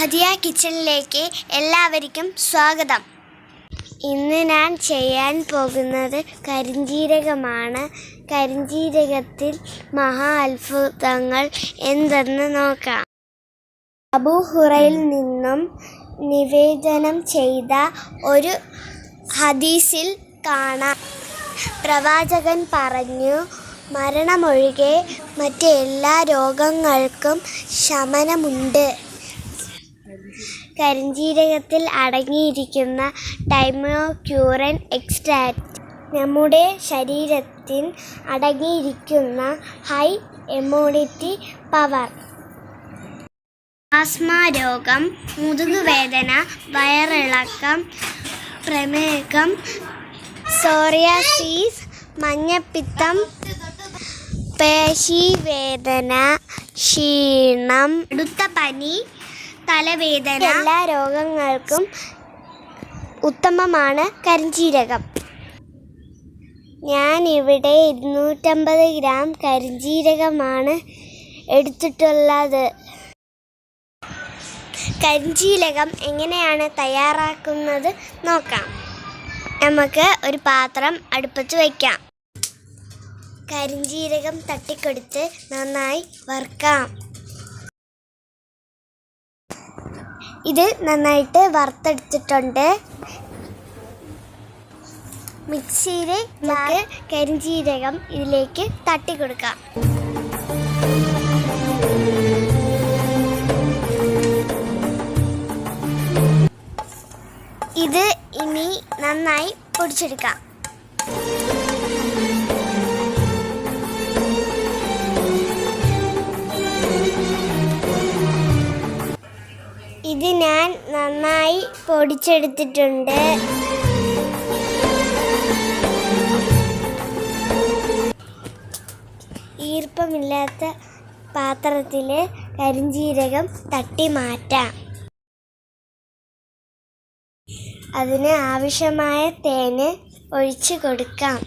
ഹദിയ കിച്ചണിലേക്ക് എല്ലാവർക്കും സ്വാഗതം. ഇന്ന് ഞാൻ ചെയ്യാൻ പോകുന്നത് കരിഞ്ജീരകമാണ്. കരിഞ്ജീരകത്തിൽ മഹാ അത്ഭുതങ്ങൾ എന്തെന്ന് നോക്കാം. അബൂ ഹുറൈറയിൽ നിന്നും നിവേദനം ചെയ്ത ഒരു ഹദീസിൽ കാണാം, പ്രവാചകൻ പറഞ്ഞു, മരണമൊഴികെ മറ്റെല്ലാ രോഗങ്ങൾക്കും ശമനമുണ്ട്. കരിഞ്ജീരകത്തിൽ അടങ്ങിയിരിക്കുന്ന തൈമോക്യൂറിൻ എക്സ്ട്രാക്റ്റ് നമ്മുടെ ശരീരത്തിൽ അടങ്ങിയിരിക്കുന്ന ഹൈ ഇമ്മ്യൂണിറ്റി പവർ, ആസ്മ രോഗം, മുതുകുവേദന, വയറിളക്കം, പ്രമേഹം, സോറിയാസിസ്, മഞ്ഞപ്പിത്തം, പേശീവേദന, ക്ഷീണം, കടുത്ത പനി, തലവേദന, എല്ലാ രോഗങ്ങൾക്കും ഉത്തമമാണ് കരിഞ്ജീരകം. ഞാനിവിടെ 250 ഗ്രാം കരിഞ്ജീരകമാണ് എടുത്തിട്ടുള്ളത്. കരിഞ്ജീരകം എങ്ങനെയാണ് തയ്യാറാക്കുന്നത് നോക്കാം. നമുക്ക് ഒരു പാത്രം അടുപ്പത്ത് വയ്ക്കാം. കരിഞ്ജീരകം തട്ടിക്കൊടുത്ത് നന്നായി വറുക്കാം. ഇത് നന്നായിട്ട് വറുത്തെടുത്തിട്ടുണ്ട്. മിക്സിയിൽ നമുക്ക് കരിഞ്ജീരകം ഇതിലേക്ക് തട്ടിക്കൊടുക്കാം. ഇത് ഇനി നന്നായി പൊടിച്ചെടുക്കാം. ഇത് ഞാൻ നന്നായി പൊടിച്ചെടുത്തിട്ടുണ്ട്. ഈർപ്പമില്ലാത്ത പാത്രത്തിൽ കരിഞ്ജീരകം തട്ടി മാറ്റാം. അതിന് ആവശ്യമായ തേന് ഒഴിച്ച് കൊടുക്കാം.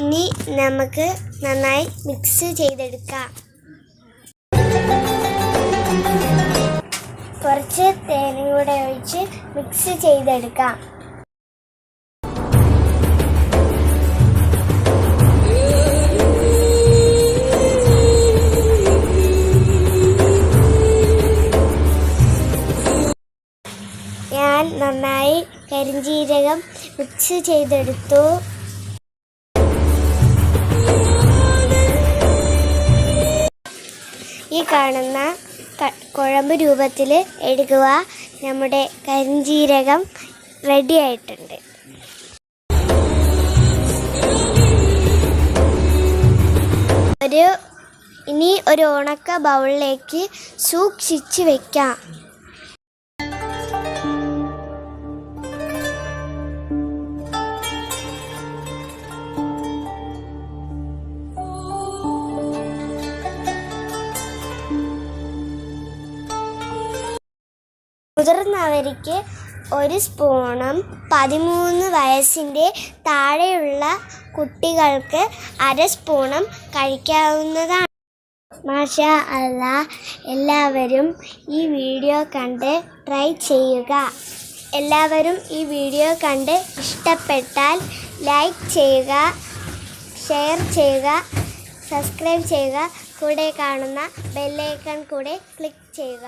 ഇനി നമുക്ക് നന്നായി മിക്സ് ചെയ്തെടുക്കാം. കുറച്ച് തേനും കൂടെ ഒഴിച്ച് മിക്സ് ചെയ്തെടുക്കാം. ഞാൻ നന്നായി കരിഞ്ജീരകം മിക്സ് ചെയ്തെടുത്തു. ഈ കാണുന്ന കുഴമ്പ് രൂപത്തിൽ എടുക്കുക. നമ്മുടെ കരിഞ്ജീരകം റെഡി ആയിട്ടുണ്ട്. ഇനി ഒരു ഉണക്ക ബൗളിലേക്ക് സൂക്ഷിച്ച് വെക്കാം. മുതിർന്നവർക്ക് 1 സ്പൂണും 13 വയസ്സിൻ്റെ താഴെയുള്ള കുട്ടികൾക്ക് 1/2 സ്പൂണും കഴിക്കാവുന്നതാണ്. മാഷാ അല്ലാഹ്, എല്ലാവരും ഈ വീഡിയോ കണ്ട് ട്രൈ ചെയ്യുക. എല്ലാവരും ഈ വീഡിയോ കണ്ട് ഇഷ്ടപ്പെട്ടാൽ ലൈക്ക് ചെയ്യുക, ഷെയർ ചെയ്യുക, സബ്സ്ക്രൈബ് ചെയ്യുക. കൂടെ കാണുന്ന ബെല്ലൈക്കൺ കൂടെ ക്ലിക്ക് ചെയ്യുക.